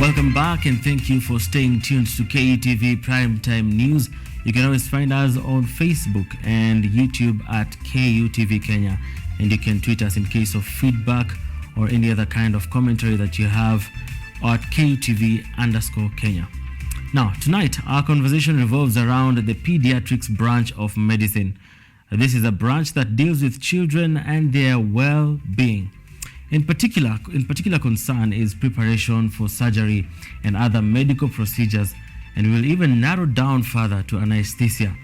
Welcome back and thank you for staying tuned to KUTV Primetime News. You can always find us on Facebook and YouTube at KUTV Kenya, and you can tweet us in case of feedback or any other kind of commentary that you have at KUTV_Kenya. Now, tonight, our conversation revolves around the Pediatrics branch of medicine. This is a branch that deals with children and their well-being. In particular concern is preparation for surgery and other medical procedures, and we'll even narrow down further to anesthesia.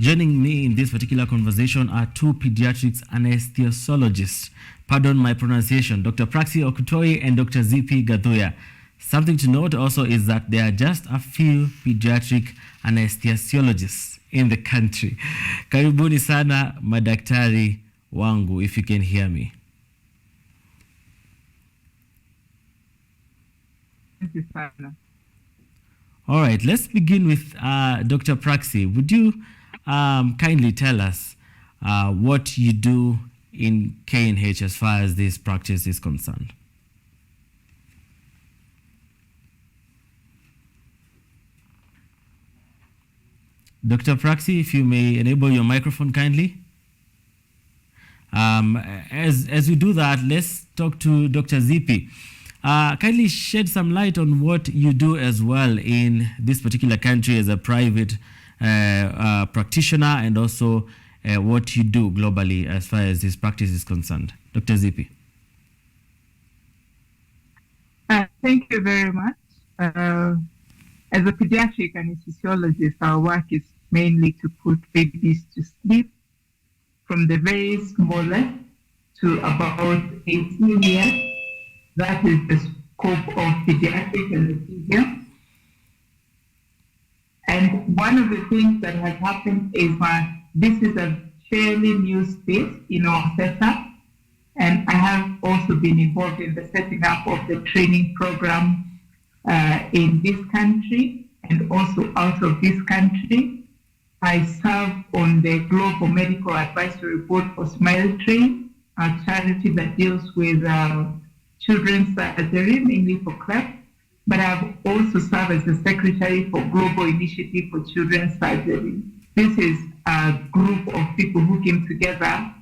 Joining me in this particular conversation are two pediatrics anesthesiologists. Pardon my pronunciation, Dr. Praxy Okutoyi and Dr. Zippy Gathuya. Something to note also is that there are just a few pediatric anesthesiologists in the country. Karibuni sana madaktari wangu, if you can hear me. Thank you, Sana. All right, let's begin with Dr. Praxy. Would you kindly tell us what you do in KNH as far as this practice is concerned? Dr. Praxy, if you may enable your microphone kindly. As we do that, let's talk to Dr. Zippy. Kindly shed some light on what you do as well in this particular country as a private practitioner, and also what you do globally as far as this practice is concerned. Dr. Zippy. Thank you very much. As a pediatric anesthesiologist, our work is mainly to put babies to sleep from the very smallest to about 18 years. That is the scope of pediatric anesthesia. And one of the things that has happened is that this is a fairly new space in our setup. And I have also been involved in the setting up of the training program in this country and also out of this country. I serve on the Global Medical Advisory Board for Smile Train, a charity that deals with children's surgery, mainly for CLEP, but I've also served as the secretary for Global Initiative for Children's Surgery. This is a group of people who came together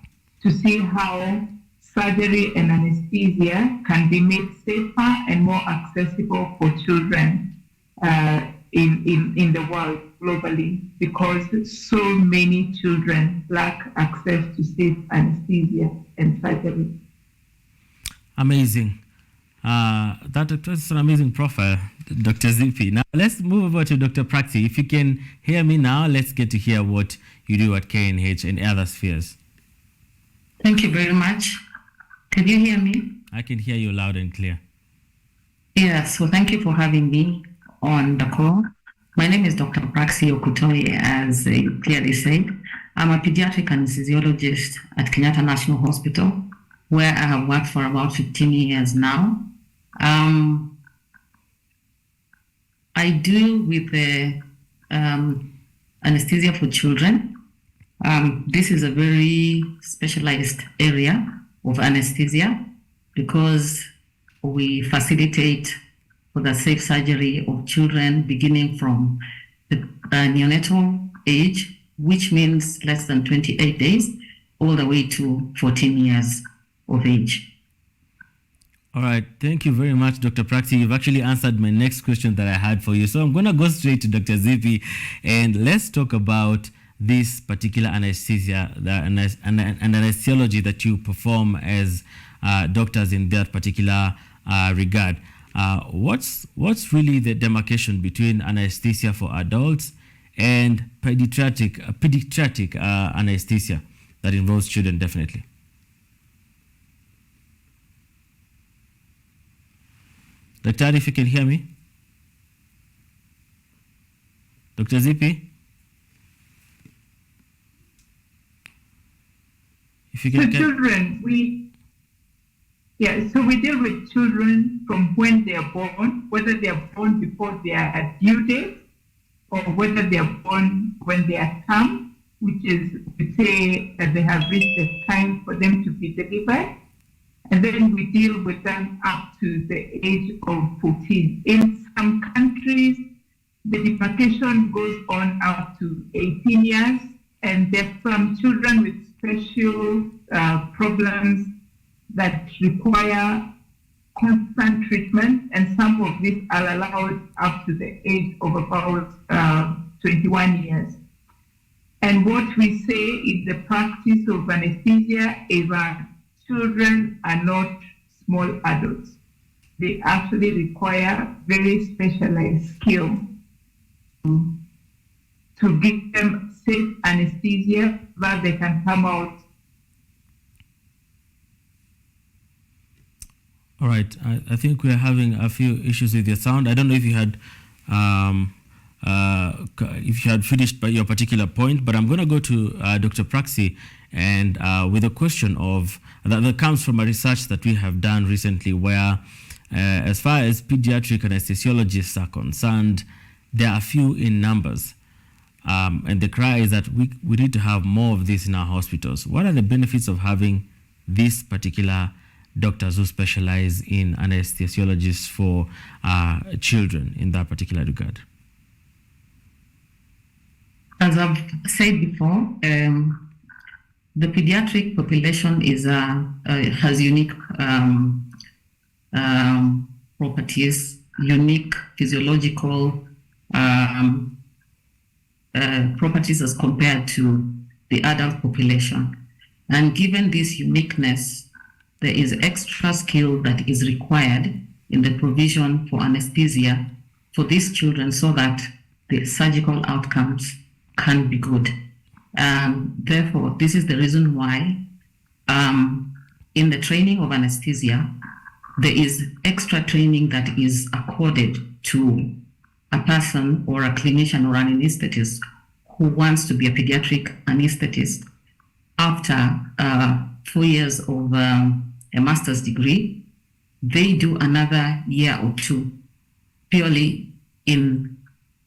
to see how surgery and anesthesia can be made safer and more accessible for children in the world globally, because so many children lack access to safe anesthesia and surgery. Amazing. That's an amazing profile, Dr. Zippy. Now let's move over to Dr. Praxy. If you can hear me now, let's get to hear what you do at KNH and other spheres. Thank you very much. Can you hear me? I can hear you loud and clear. Yeah, so thank you for having me on the call. My name is Dr. Praxy Okutoyi, as you clearly said. I'm a pediatric anesthesiologist at Kenyatta National Hospital, where I have worked for about 15 years now. I deal with anesthesia for children. This is a very specialized area of anesthesia because we facilitate for the safe surgery of children beginning from the neonatal age, which means less than 28 days, all the way to 14 years of age. All right. Thank you very much, Dr. Praxy. You've actually answered my next question that I had for you. So I'm going to go straight to Dr. Zippy, and let's talk about this particular anesthesia, anesthesiology that you perform as doctors in that particular regard. What's really the demarcation between anesthesia for adults and pediatric anesthesia that involves children, definitely? Doctor, if you can hear me? Dr. Zippy? If you can. So children, we deal with children from when they are born, whether they are born before their due date or whether they are born when they are term, which is to say that they have reached the time for them to be delivered. And then we deal with them up to the age of 14. In some countries, the demarcation goes on up to 18 years, and there are some children with special problems that require constant treatment, and some of these are allowed up to the age of about 21 years. And what we say in the practice of anesthesia is that children are not small adults. They actually require very specialized skill to give them safe anesthesia that they can come out. All right, I think we're having a few issues with your sound. I don't know if you had finished by your particular point, but I'm going to go to Dr. Praxy and with a question of that comes from a research that we have done recently, where as far as pediatric anesthesiologists are concerned, there are few in numbers, and the cry is that we need to have more of this in our hospitals. What are the benefits of having this particular doctors who specialize in anesthesiologists for children in that particular regard? As I've said before, the pediatric population has unique properties, unique physiological properties as compared to the adult population. And given this uniqueness, there is extra skill that is required in the provision for anesthesia for these children so that the surgical outcomes can be good. Therefore, this is the reason why in the training of anesthesia, there is extra training that is accorded to a person or a clinician or an anesthetist who wants to be a pediatric anesthetist after 4 years of a master's degree. They do another year or two purely in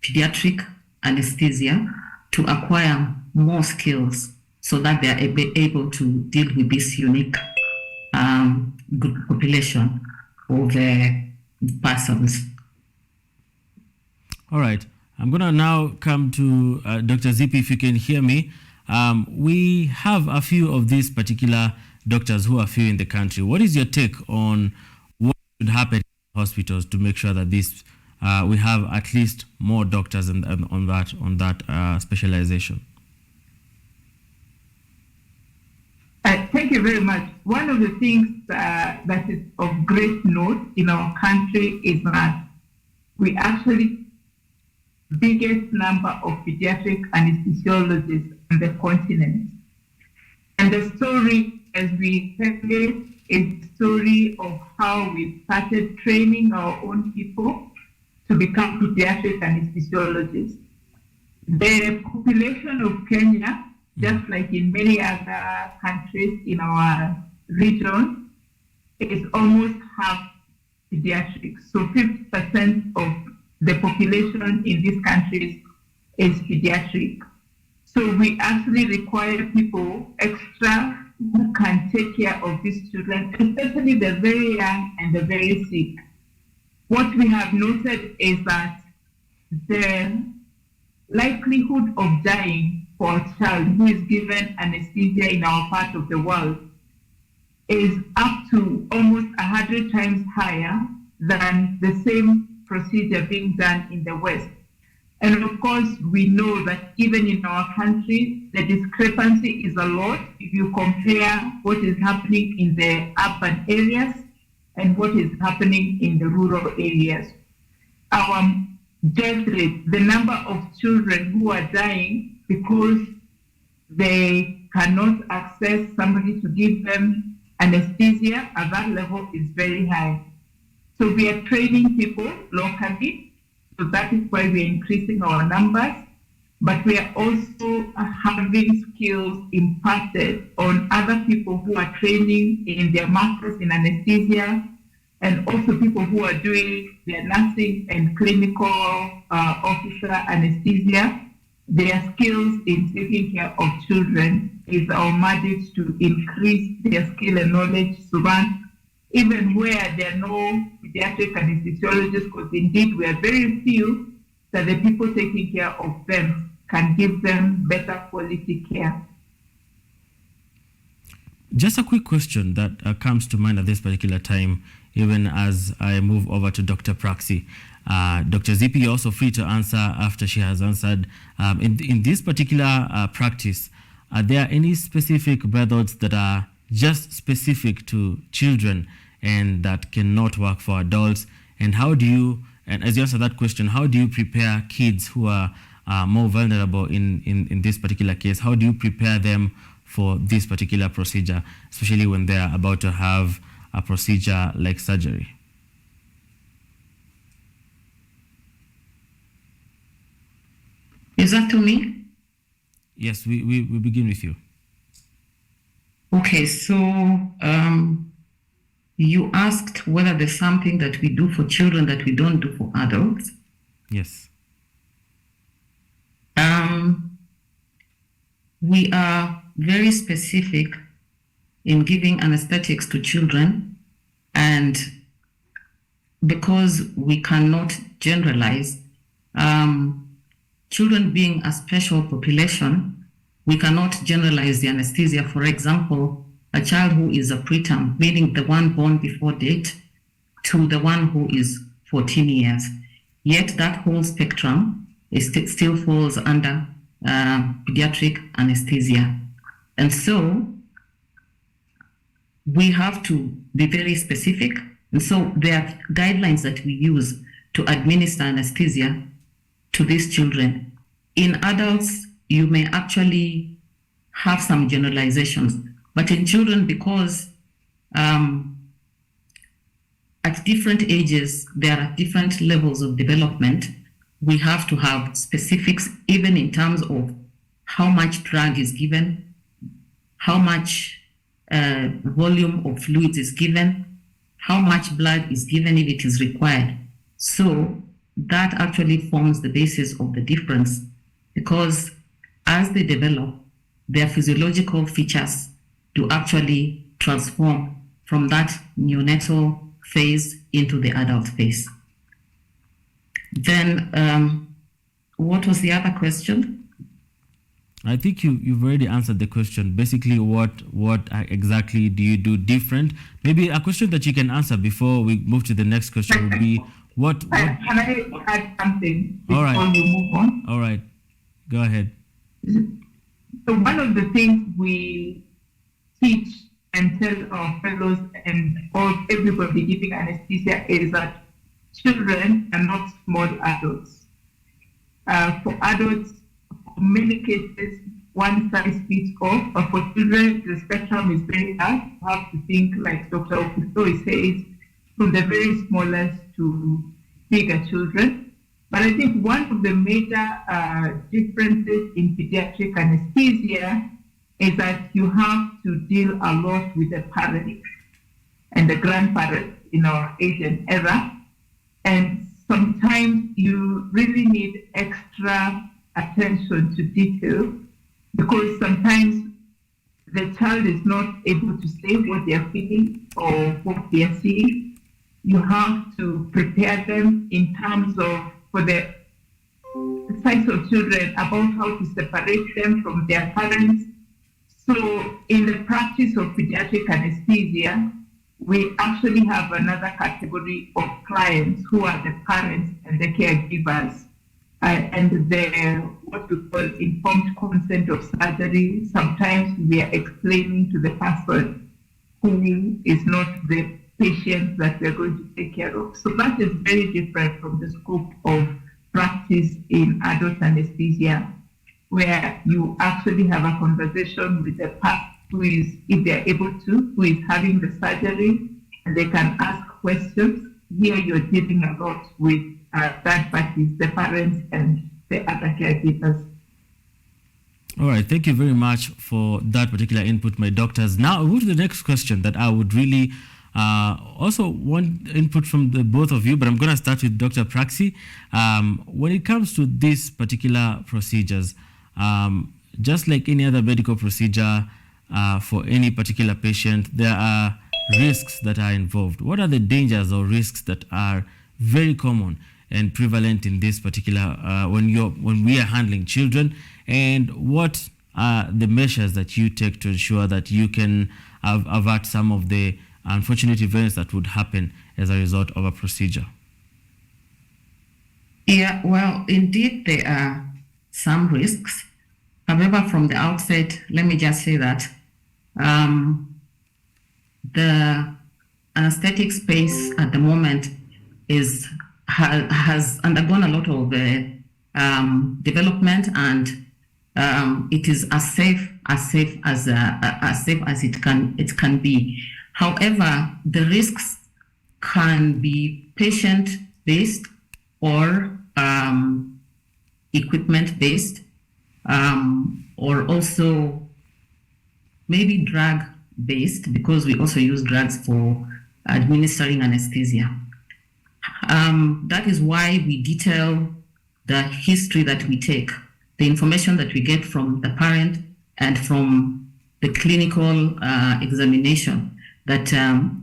pediatric anesthesia to acquire more skills so that they are able to deal with this unique population of persons. All right. I'm going to now come to Dr. Zippy, if you can hear me. We have a few of these particular doctors who are few in the country. What is your take on what should happen in hospitals to make sure that this we have at least more doctors on that specialization? Thank you very much. One of the things that is of great note in our country is that we actually biggest number of pediatric anesthesiologists on the continent. And the story, as we said it, is the story of how we started training our own people to become pediatric anesthesiologists. The population of Kenya, just like in many other countries in our region, is almost half pediatric. So 50% of the population in these countries is pediatric. So we actually require people extra who can take care of these children, especially the very young and the very sick. What we have noted is that the likelihood of dying for a child who is given anesthesia in our part of the world is up to almost 100 times higher than the same procedure being done in the West. And of course, we know that even in our country, the discrepancy is a lot if you compare what is happening in the urban areas and what is happening in the rural areas. Our death rate, the number of children who are dying because they cannot access somebody to give them anesthesia at that level is very high. So we are training people locally, so that is why we are increasing our numbers, but we are also having skills imparted on other people who are training in their masters in anesthesia, and also people who are doing their nursing and clinical officer anesthesia. Their skills in taking care of children is our mandate to increase their skill and knowledge so that even where there are no pediatric anesthesiologists, because indeed we are very few, that the people taking care of them can give them better quality care. Just a quick question that comes to mind at this particular time, even as I move over to Dr. Praxy. Dr. Zippy, you're also free to answer after she has answered. In this particular practice, are there any specific methods that are just specific to children and that cannot work for adults? And how do you, and as you answer that question, how do you prepare kids who are more vulnerable in this particular case? How do you prepare them for this particular procedure, especially when they're about to have a procedure like surgery? Is that to me? Yes, we begin with you. Okay, so you asked whether there's something that we do for children that we don't do for adults. Yes. We are very specific in giving anesthetics to children, and because we cannot generalize, children being a special population, we cannot generalize the anesthesia. For example, a child who is a preterm, meaning the one born before date, to the one who is 14 years. Yet that whole spectrum still falls under pediatric anesthesia. And so we have to be very specific. And so there are guidelines that we use to administer anesthesia to these children. In adults, you may actually have some generalizations, but in children, because at different ages, there are different levels of development, we have to have specifics, even in terms of how much drug is given, how much volume of fluids is given, how much blood is given if it is required. So that actually forms the basis of the difference, because as they develop, their physiological features do actually transform from that neonatal phase into the adult phase. Then, what was the other question? I think you've already answered the question. Basically, what exactly do you do different? Maybe a question that you can answer before we move to the next question would be, what Can I add something before All right. you move on? All right, go ahead. So one of the things we teach and tell our fellows and everybody giving anesthesia is that children are not small adults. For adults, in many cases, one size fits all, but for children, the spectrum is very large. You have to think, like Dr. Okutoyi says, from the very smallest to bigger children. But I think one of the major differences in pediatric anesthesia is that you have to deal a lot with the parents and the grandparents in our age and era. And sometimes you really need extra attention to detail, because sometimes the child is not able to say what they are feeling or what they are seeing. You have to prepare them in terms of, for the size of children, about how to separate them from their parents. So in the practice of pediatric anesthesia, we actually have another category of clients who are the parents and the caregivers, and the what we call informed consent of surgery. Sometimes we are explaining to the person who is not the patient that we are going to take care of. So that is very different from the scope of practice in adult anesthesia, where you actually have a conversation with the person who is, if they are able to, who is having the surgery, and they can ask questions. Here you're dealing a lot with third parties, the parents and the other caregivers. All right, thank you very much for that particular input, my doctors. Now, I'll move to the next question that I would really also want input from the both of you, but I'm going to start with Dr. Praxy. When it comes to these particular procedures, just like any other medical procedure for any particular patient, there are risks that are involved? What are the dangers or risks that are very common and prevalent in this particular when we are handling children, and what are the measures that you take to ensure that you can avert some of the unfortunate events that would happen as a result of a procedure? Yeah, well, indeed, there are some risks. However, from the outset, let me just say that the anesthetic space at the moment has undergone a lot of development, and it is as safe as it can be. However, the risks can be patient-based or equipment-based, or also maybe drug-based, because we also use drugs for administering anesthesia. That is why we detail the history that we take, the information that we get from the parent and from the clinical examination that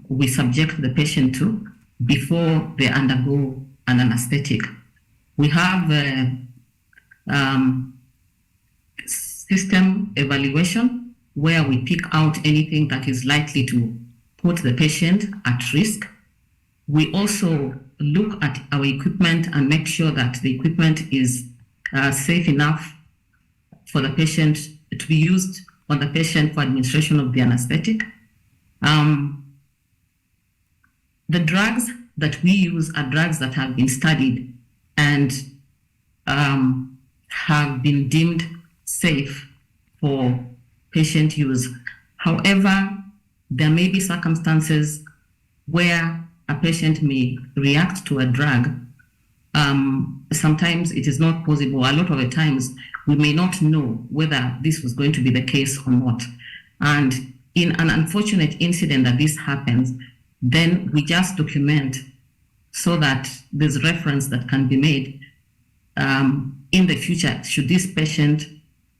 we subject the patient to before they undergo an anesthetic. We have system evaluation where we pick out anything that is likely to put the patient at risk. We also look at our equipment and make sure that the equipment is safe enough for the patient to be used on the patient for administration of the anesthetic. The drugs that we use are drugs that have been studied and have been deemed safe for patient use. However, there may be circumstances where a patient may react to a drug. Sometimes it is not possible. A lot of the times we may not know whether this was going to be the case or not. And in an unfortunate incident that this happens, then we just document so that there's reference that can be made in the future should this patient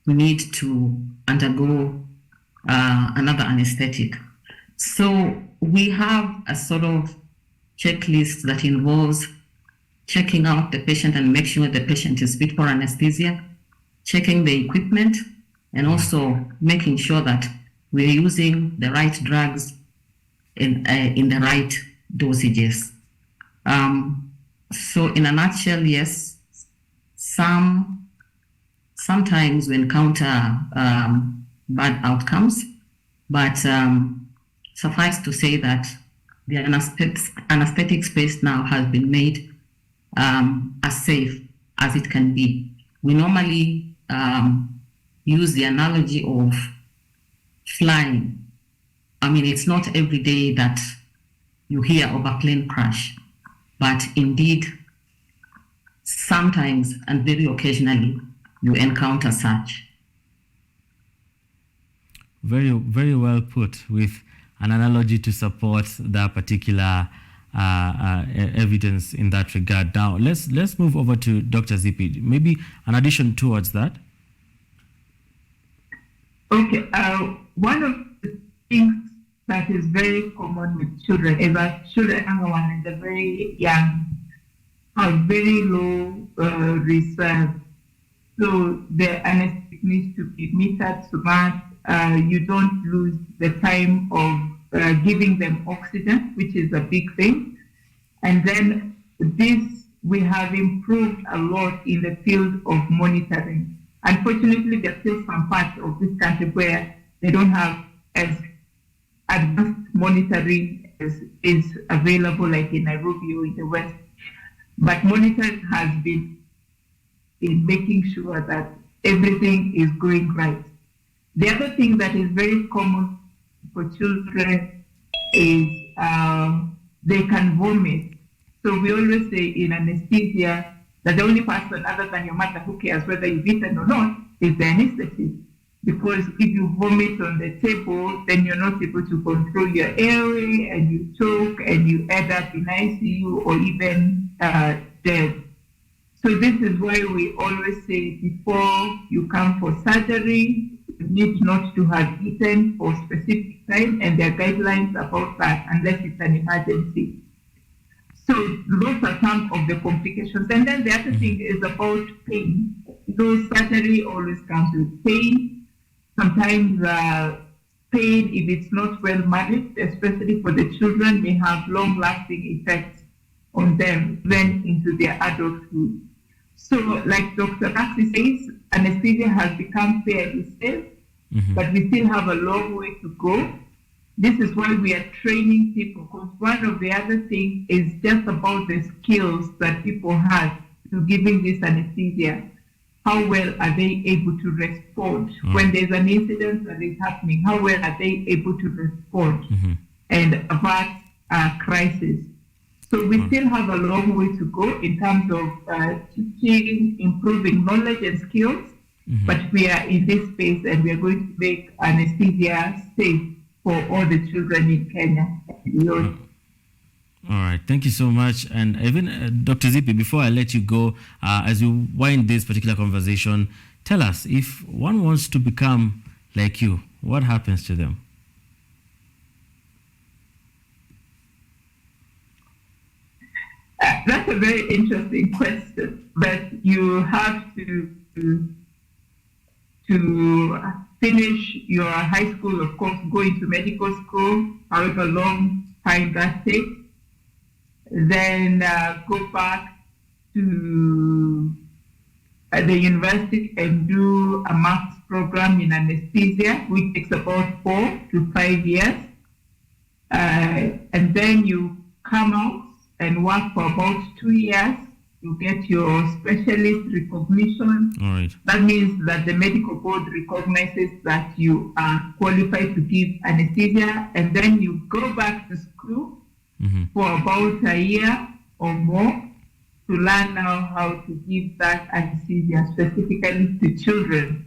need to undergo another anesthetic. So we have a sort of checklist that involves checking out the patient and make sure the patient is fit for anesthesia, checking the equipment, and also making sure that we're using the right drugs in the right dosages. So in a nutshell, yes, sometimes we encounter bad outcomes, but suffice to say that the anesthetic space now has been made as safe as it can be. We normally use the analogy of flying. I mean, it's not every day that you hear of a plane crash, but indeed, sometimes and very occasionally, you encounter such. Very, very well put, with an analogy to support that particular evidence in that regard. Now, let's move over to Dr. Zippy. Maybe an addition towards that. Okay. One of the things that is very common with children is that children and the very young have very low reserve. So the anesthetic needs to be metered so that you don't lose the time of giving them oxygen, which is a big thing. And then we have improved a lot in the field of monitoring. Unfortunately, there are still some parts of this country where they don't have as advanced monitoring as is available, like in Nairobi or in the West. But monitoring has been in making sure that everything is going right. The other thing that is very common for children is they can vomit. So we always say in anesthesia that the only person other than your mother who cares whether you've eaten or not is the anesthetist. Because if you vomit on the table, then you're not able to control your airway and you choke and you end up in ICU or even dead. So this is why we always say before you come for surgery, need not to have eaten for specific time, and there are guidelines about that unless it's an emergency. So those are some of the complications. And then the other thing is about pain. Those surgery always comes with pain. Sometimes pain, if it's not well managed, especially for the children, may have long-lasting effects on them then into their adulthood. So like Dr. Praxy says, anesthesia has become fairly safe, but we still have a long way to go. This is why we are training people, because one of the other things is just about the skills that people have to giving this anesthesia. How well are they able to respond when there's an incident that is happening? How well are they able to respond and avert a crisis? So we still have a long way to go in terms of teaching, improving knowledge and skills, but we are in this space and we are going to make anesthesia safe for all the children in Kenya. All right, thank you so much. And even Dr. Zippy, before I let you go, as you wind this particular conversation, tell us, if one wants to become like you, what happens to them? That's a very interesting question, but you have to finish your high school, of course, go into medical school, however long time that takes, then go back to the university and do a master's program in anesthesia, which takes about 4 to 5 years. And then you come out and work for about 2 years. You get your specialist recognition. All right. That means that the medical board recognizes that you are qualified to give anesthesia, and then you go back to school for about a year or more to learn now how to give that anesthesia specifically to children.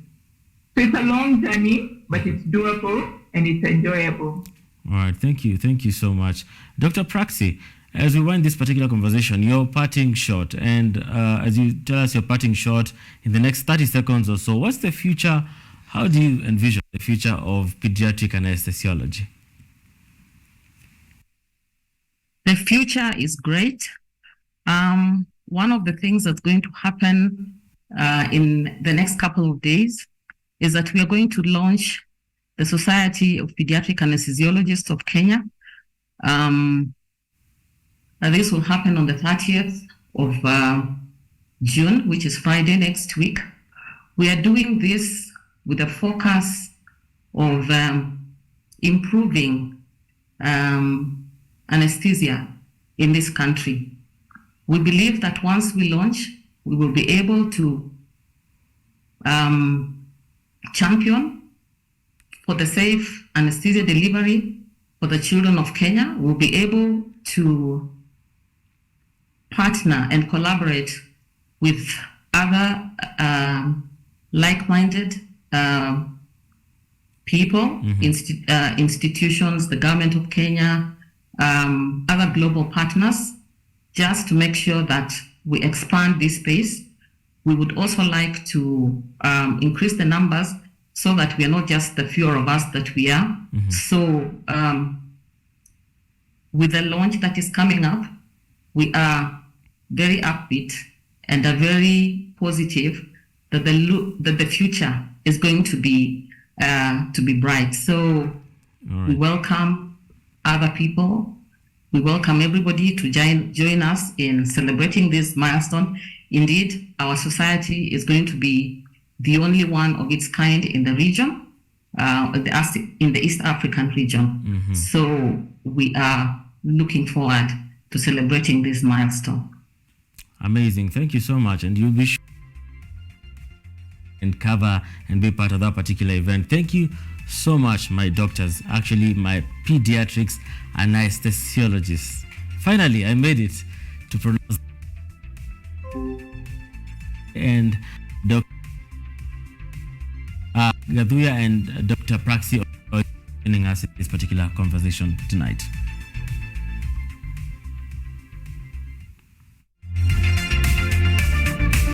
So it's a long journey, but it's doable and it's enjoyable. All right, thank you. Thank you so much. Dr. Praxy, as we wind this particular conversation, your parting shot, and as you tell us your parting shot in the next 30 seconds or so, what's the future? How do you envision the future of pediatric anesthesiology? The future is great. One of the things that's going to happen in the next couple of days is that we are going to launch the Society of Pediatric Anesthesiologists of Kenya. This will happen on the 30th of June, which is Friday next week. We are doing this with a focus of improving anesthesia in this country. We believe that once we launch, we will be able to champion for the safe anesthesia delivery for the children of Kenya. We'll be able to partner and collaborate with other like-minded people, institutions, the government of Kenya, other global partners, just to make sure that we expand this space. We would also like to increase the numbers so that we are not just the fewer of us that we are. So with the launch that is coming up, we are very upbeat and are very positive that the future is going to be bright. So we welcome other people. We welcome everybody to join us in celebrating this milestone. Indeed, our society is going to be the only one of its kind in the region, in the East African region. So we are looking forward to celebrating this milestone. Amazing. Thank you so much. And you'll be sure and cover and be part of that particular event. Thank you so much, my doctors, actually my pediatrics anesthesiologists. Finally, I made it to pronounce. And Dr. Gathuya and Dr. Praxy joining us in this particular conversation tonight.